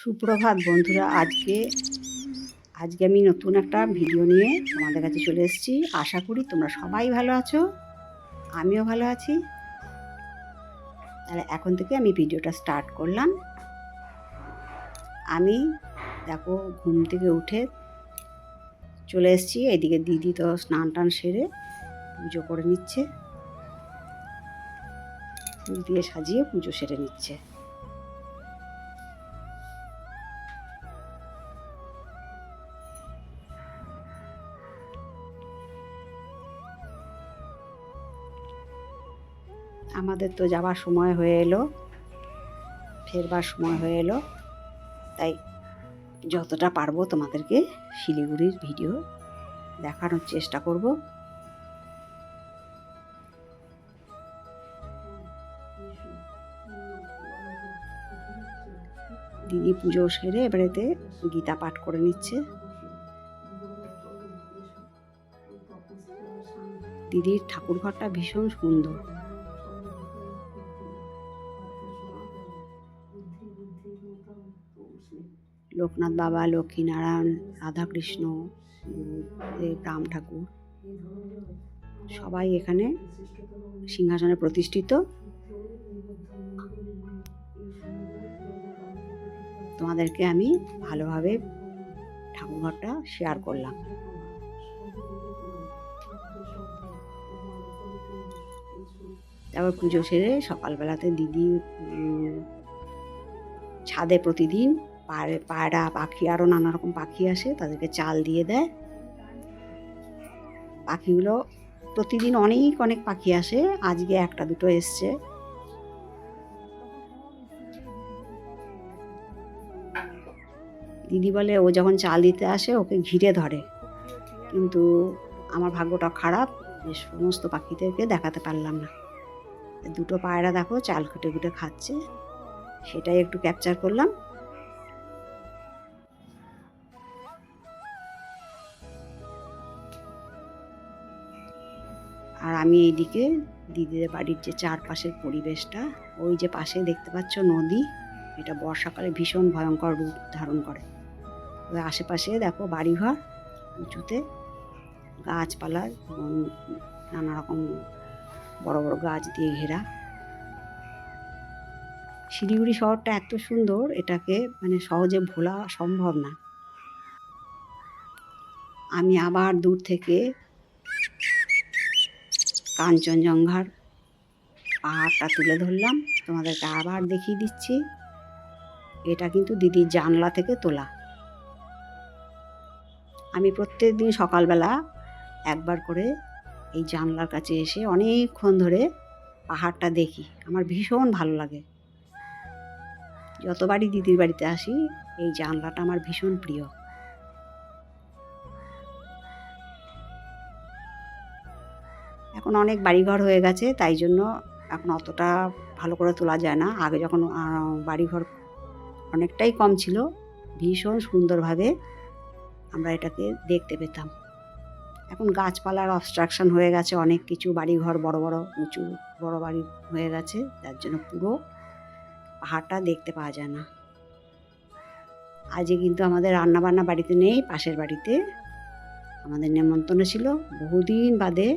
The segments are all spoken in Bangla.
সুপ্রভাত বন্ধুরা। আজকে আমি নতুন একটা ভিডিও নিয়ে তোমাদের কাছে চলে এসেছি। আশা করি তোমরা সবাই ভালো আছো, আমিও ভালো আছি। তাহলে এখন থেকে আমি ভিডিওটা স্টার্ট করলাম। আমি দেখো ঘুম থেকে উঠে চলে এসেছি। এদিকে দিদি তো স্নান টান সেরে পুজো করে নিচ্ছে, ফুল দিয়ে সাজিয়ে পুজো সেরে নিচ্ছে। আমাদের তো যাবার সময় হয়ে এলো, ফেরবার সময় হয়ে এলো, তাই যতটা পারবো তোমাদেরকে শিলিগুড়ির ভিডিও দেখানোর চেষ্টা করব। দিদি পুজো সেরে এবারেতে গীতা পাঠ করে নিচ্ছে। দিদির ঠাকুর ঘরটা ভীষণ সুন্দর। লোকনাথ বাবা, লক্ষ্মীনারায়ণ, রাধাকৃষ্ণ, রাম ঠাকুর সবাই এখানে সিংহাসনে প্রতিষ্ঠিত। তোমাদেরকে আমি ভালোভাবে ঠাকুরঘরটা শেয়ার করলাম। তারপর পুজো সেরে সকালবেলাতে দিদি ছাদে প্রতিদিন পায়রা পাখি আরও নানা রকম পাখি আসে, তাদেরকে চাল দিয়ে দেয়। পাখিগুলো প্রতিদিন অনেক অনেক পাখি আসে, আজকে একটা দুটো এসছে। দিদি বলে ও যখন চাল দিতে আসে ওকে ঘিরে ধরে, কিন্তু আমার ভাগ্যটা খারাপ যে সমস্ত পাখিদেরকে দেখাতে পারলাম না। দুটো পায়রা দেখো চাল খুঁটে খুঁটে খাচ্ছে, সেটাই একটু ক্যাপচার করলাম। আর আমি এইদিকে দিদিদের বাড়ির যে চারপাশের পরিবেশটা, ওই যে পাশে দেখতে পাচ্ছ নদী, এটা বর্ষাকালে ভীষণ ভয়ঙ্কর রূপ ধারণ করে। ওই আশেপাশে দেখো বাড়িঘর, উঁচুতে গাছপালা এবং নানা রকম বড় বড় গাছ দিয়ে ঘেরা। শিলিগুড়ি শহরটা এত সুন্দর, এটাকে মানে সহজে ভোলা সম্ভব না। আমি আবার দূর থেকে কাঞ্চনজঙ্ঘার পাহাড়টা তুলে ধরলাম, তোমাদেরকে আবার দেখিয়ে দিচ্ছি। এটা কিন্তু দিদির জানলা থেকে তোলা। আমি প্রত্যেক দিন সকালবেলা একবার করে এই জানলার কাছে এসে অনেকক্ষণ ধরে পাহাড়টা দেখি। আমার ভীষণ ভালো লাগে। যতবারই দিদির বাড়িতে আসি এই জানলাটা আমার ভীষণ প্রিয়। এখন অনেক বাড়িঘর হয়ে গেছে, তাই জন্য এখন অতটা ভালো করে তোলা যায় না। আগে যখন বাড়িঘর অনেকটাই কম ছিল, ভীষণ সুন্দরভাবে আমরা এটাকে দেখতে পেতাম। এখন গাছপালার অবস্ট্রাকশন হয়ে গেছে, অনেক কিছু বাড়িঘর বড় বড় উঁচু বড় বাড়ি হয়ে গেছে, যার জন্য পুরো পাহাড়টা দেখতে পাওয়া যায় না। আজকে কিন্তু আমাদের রান্নাবান্না বাড়িতে নেই, পাশের বাড়িতে আমাদের নেমন্তন্ন ছিল। বহুদিন বাদে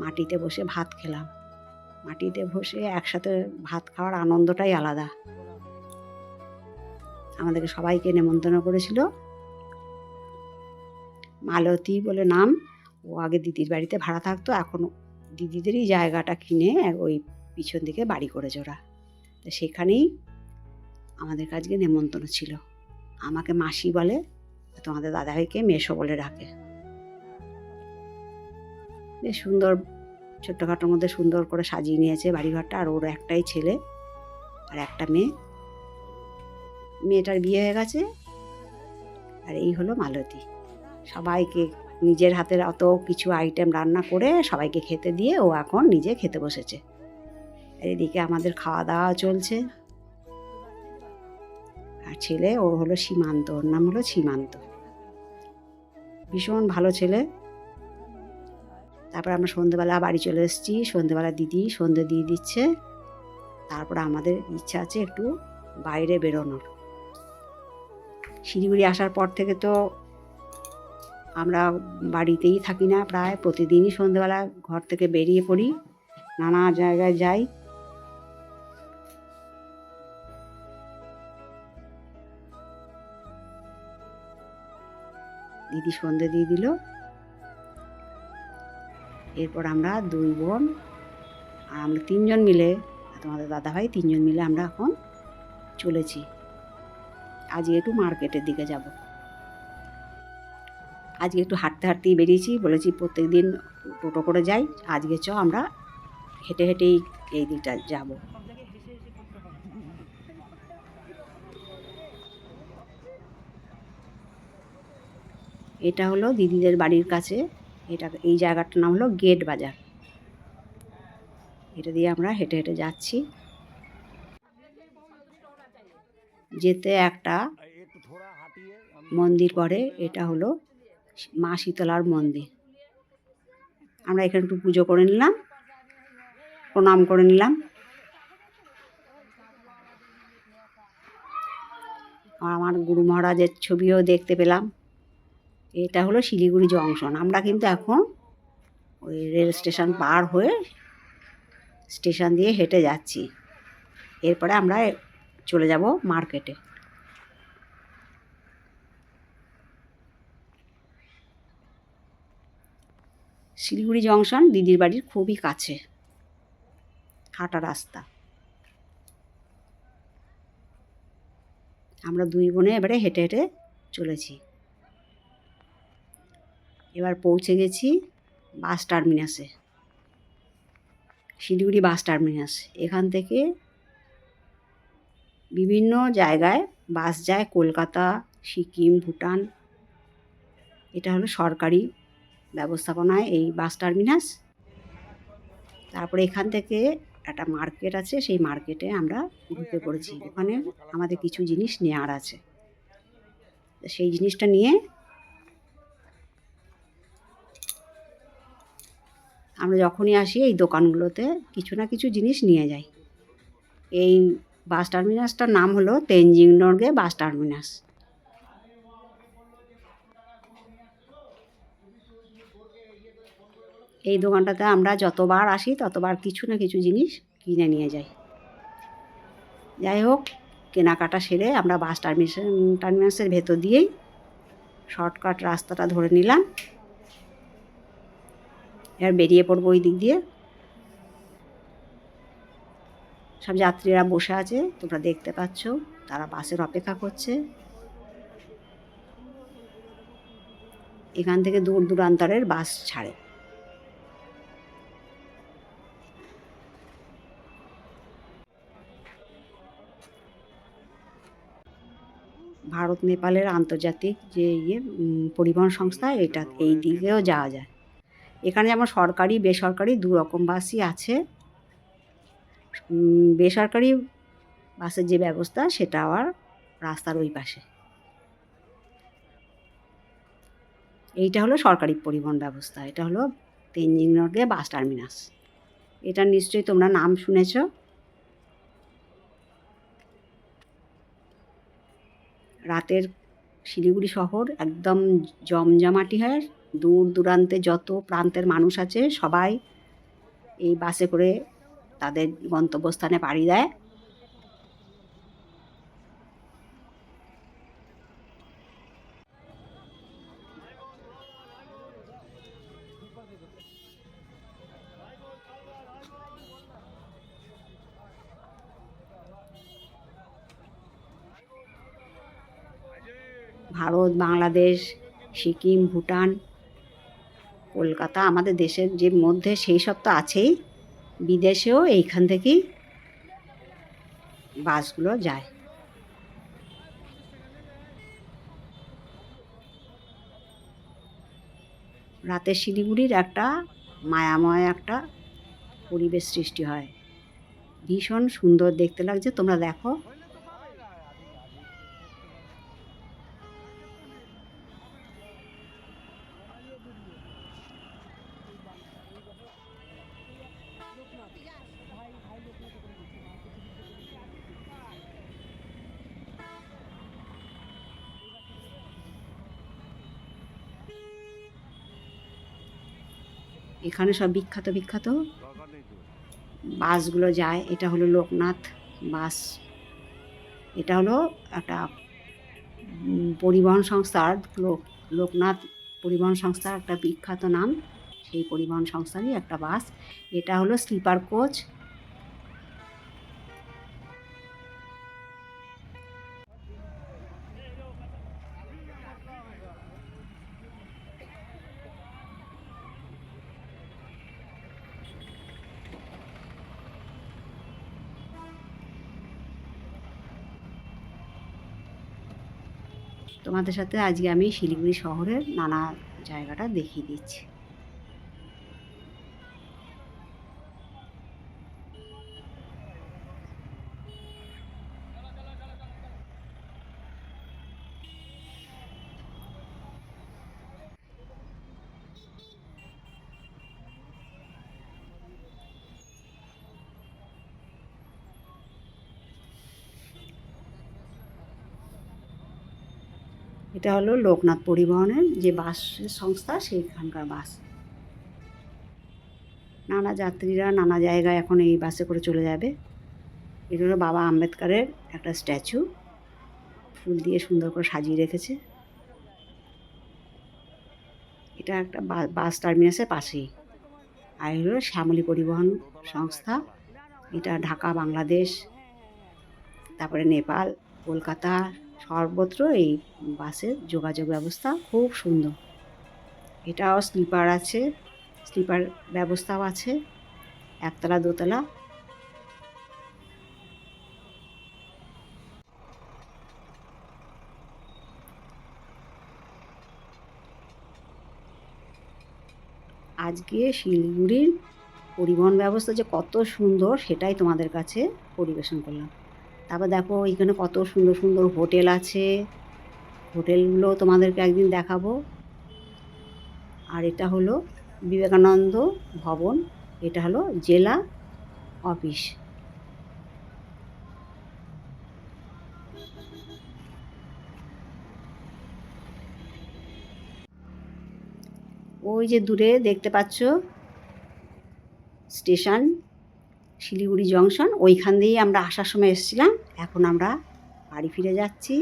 মাটিতে বসে ভাত খেলাম। মাটিতে বসে একসাথে ভাত খাওয়ার আনন্দটাই আলাদা। আমাদেরকে সবাইকে নেমন্তন্ন করেছিল। মালতী বলে নাম, ও আগে দিদির বাড়িতে ভাড়া থাকতো, এখন দিদিদেরই জায়গাটা কিনে ওই পিছন দিকে বাড়ি করেছে ওরা। তো সেখানেই আমাদের কাছে নেমন্তন্ন ছিল। আমাকে মাসি বলে, তোমাদের দাদাভাইকে মেসো বলে ডাকে। বেশ সুন্দর, ছোট্টখাটোর মধ্যে সুন্দর করে সাজিয়ে নিয়েছে বাড়িঘরটা। আর ওর একটাই ছেলে আর একটা মেয়ে, মেয়েটার বিয়ে হয়ে গেছে। আর এই হলো মালতী। সবাইকে নিজের হাতের অত কিছু আইটেম রান্না করে সবাইকে খেতে দিয়ে ও এখন নিজে খেতে বসেছে। এদিকে আমাদের খাওয়া দাওয়া চলছে। আর ছেলে ওর হলো সীমান্ত, ওর নাম হলো সীমান্ত, ভীষণ ভালো ছেলে। তারপর আমরা সন্ধেবেলা বাড়ি চলে এসেছি। সন্ধেবেলা দিদি সন্ধে দিয়ে দিচ্ছে। তারপরে আমাদের ইচ্ছা আছে একটু বাইরে বেরোনোর। শিলিগুড়ি আসার পর থেকে তো আমরা বাড়িতেই থাকি না, প্রায় প্রতিদিনই সন্ধ্যেবেলা ঘর থেকে বেরিয়ে পড়ি, নানা জায়গায় যাই। দিদি সন্ধে দিয়ে দিল। এরপর আমরা 2 বোন আর আমরা 3 জন মিলে, তোমাদের দাদাভাই 3 জন মিলে আমরা এখন চলেছি। আজকে একটু মার্কেটের দিকে যাব। আজকে একটু হাঁটতে হাঁটতেই বেরিয়েছি, বলেছি প্রত্যেক দিন টোটো করে যাই, আজকে আমরা হেঁটে হেঁটেই এই দিকটা যাব। এটা হলো দিদিদের বাড়ির কাছে, এই জায়গাটার নাম হলো গেট বাজার। এটা দিয়ে আমরা হেঁটে হেঁটে যাচ্ছি। যেতে একটা মন্দির পড়ে, এটা হলো মা শীতলার মন্দির। আমরা এখানে একটু পুজো করে নিলাম, প্রণাম করে নিলাম। আমার গুরু মহারাজের ছবিও দেখতে পেলাম। এটা হলো শিলিগুড়ি জংশন। আমরা কিন্তু এখন ওই রেল স্টেশন পার হয়ে স্টেশন দিয়ে হেঁটে যাচ্ছি। এরপরে আমরা চলে যাব মার্কেটে। শিলিগুড়ি জংশন দিদির বাড়ির খুবই কাছে, হাঁটা রাস্তা। আমরা 2 বোনে এবারে হেঁটে হেঁটে চলেছি। এবার পৌঁছে গেছি বাস টার্মিনাসে, শিলিগুড়ি বাস টার্মিনাস। এখান থেকে বিভিন্ন জায়গায় বাস যায়, কলকাতা, সিকিম, ভুটান। এটা হলো সরকারি ব্যবস্থাপনায় এই বাস টার্মিনাস। তারপরে এখান থেকে একটা মার্কেট আছে, সেই মার্কেটে আমরা ঢুকে পড়েছি। ওখানে আমাদের কিছু জিনিস নেওয়ার আছে, সেই জিনিসটা নিয়ে আমরা যখনই আসি এই দোকানগুলোতে কিছু না কিছু জিনিস নিয়ে যাই। এই বাস টার্মিনাসটার নাম হলো তেনজিং নরগে বাস টার্মিনাস। এই দোকানটাতে আমরা যতবার আসি ততবার কিছু না কিছু জিনিস কিনে নিয়ে যাই। যাই হোক, কেনাকাটা সেরে আমরা বাস টার্মিনাসের ভেতর দিয়েই শর্টকাট রাস্তাটা ধরে নিলাম। এবার বেরিয়ে পড়বো ওই দিক দিয়ে। সব যাত্রীরা বসে আছে, তোমরা দেখতে পাচ্ছ, তারা বাসের অপেক্ষা করছে। এখান থেকে দূর দূরান্তরের বাস ছাড়ে। ভারত নেপালের আন্তর্জাতিক যে পরিবহন সংস্থা, এই দিকেও যাওয়া যায়। এখানে যেমন সরকারি বেসরকারি 2 রকম বাসই আছে। বেসরকারি বাসের যে ব্যবস্থা সেটা আবার রাস্তার ওই পাশে। এইটা হলো সরকারি পরিবহন ব্যবস্থা। এটা হলো তেনজিং নরগে বাস টার্মিনাস। এটা নিশ্চয়ই তোমরা নাম শুনেছ। রাতের শিলিগুড়ি শহর একদম জমজমাটি হয়। দূর দূরান্তে যত প্রান্তের মানুষ আছে সবাই এই বাসে করে তাদের গন্তব্যস্থানে পাড়ি দেয়। ভারত, বাংলাদেশ, সিকিম, ভুটান, কলকাতা আমাদের দেশের যে মধ্যে সেই সব তো আছেই, বিদেশেও এইখান থেকেই বাসগুলো যায়। রাতের শিলিগুড়ির একটা মায়াময় একটা পরিবেশ সৃষ্টি হয়, ভীষণ সুন্দর দেখতে লাগছে। তোমরা দেখো। এখানে সব বিখ্যাত বিখ্যাত বাসগুলো যায়। এটা হলো লোকনাথ বাস। এটা হলো একটা পরিবহন সংস্থার লোকনাথ পরিবহন সংস্থার একটা বিখ্যাত নাম। সেই পরিবহন সংস্থারই একটা বাস। এটা হলো স্লিপার কোচ। তোমাদের সাথে আজকে আমি শিলিগুড়ি শহরের নানা জায়গাটা দেখিয়ে দিচ্ছি। এটা হলো লোকনাথ পরিবহনের যে বাসের সংস্থা, সেইখানকার বাস। নানা যাত্রীরা নানা জায়গায় এখন এই বাসে করে চলে যাবে। এটা হলো বাবা আম্বেদকরের একটা স্ট্যাচু, ফুল দিয়ে সুন্দর করে সাজিয়ে রেখেছে। এটা একটা বাস টার্মিনাসের পাশেই। আর হলো শ্যামলী পরিবহন সংস্থা। এটা ঢাকা, বাংলাদেশ, তারপরে নেপাল, কলকাতা সর্বত্র এই বাসের যোগাযোগ ব্যবস্থা খুব সুন্দর। এটাও স্লিপার আছে, স্লিপার ব্যবস্থাও আছে, একতলা দোতলা। আজকে শিলিগুড়ির পরিবহন ব্যবস্থা যে কত সুন্দর সেটাই তোমাদের কাছে পরিবেশন করলাম। তারপর দেখো এখানে কত সুন্দর সুন্দর হোটেল আছে, হোটেলগুলো তোমাদেরকে একদিন দেখাবো। আর এটা হলো বিবেকানন্দ ভবন, এটা হলো জেলা অফিস। ওই যে দূরে দেখতে পাচ্ছ স্টেশন শিলিগুড়ি জংশন, ওইখান দিয়েই আমরা আসার সময় এসেছিলাম। এখন আমরা বাড়ি ফিরে যাচ্ছি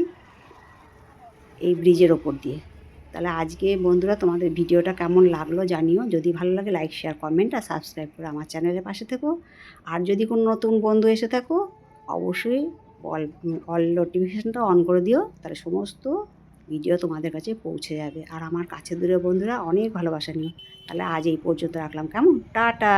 এই ব্রিজের ওপর দিয়ে। তাহলে আজকে বন্ধুরা তোমাদের ভিডিওটা কেমন লাগলো জানিও। যদি ভালো লাগে লাইক, শেয়ার, কমেন্ট আর সাবস্ক্রাইব করে আমার চ্যানেলের পাশে থেকো। আর যদি কোনো নতুন বন্ধু এসে থাকো অবশ্যই অল নোটিফিকেশানটা অন করে দিও, তাহলে সমস্ত ভিডিও তোমাদের কাছে পৌঁছে যাবে। আর আমার কাছে দূরের বন্ধুরা অনেক ভালোবাসা নিও। তাহলে আজ এই পর্যন্ত রাখলাম, কেমন? টাটা।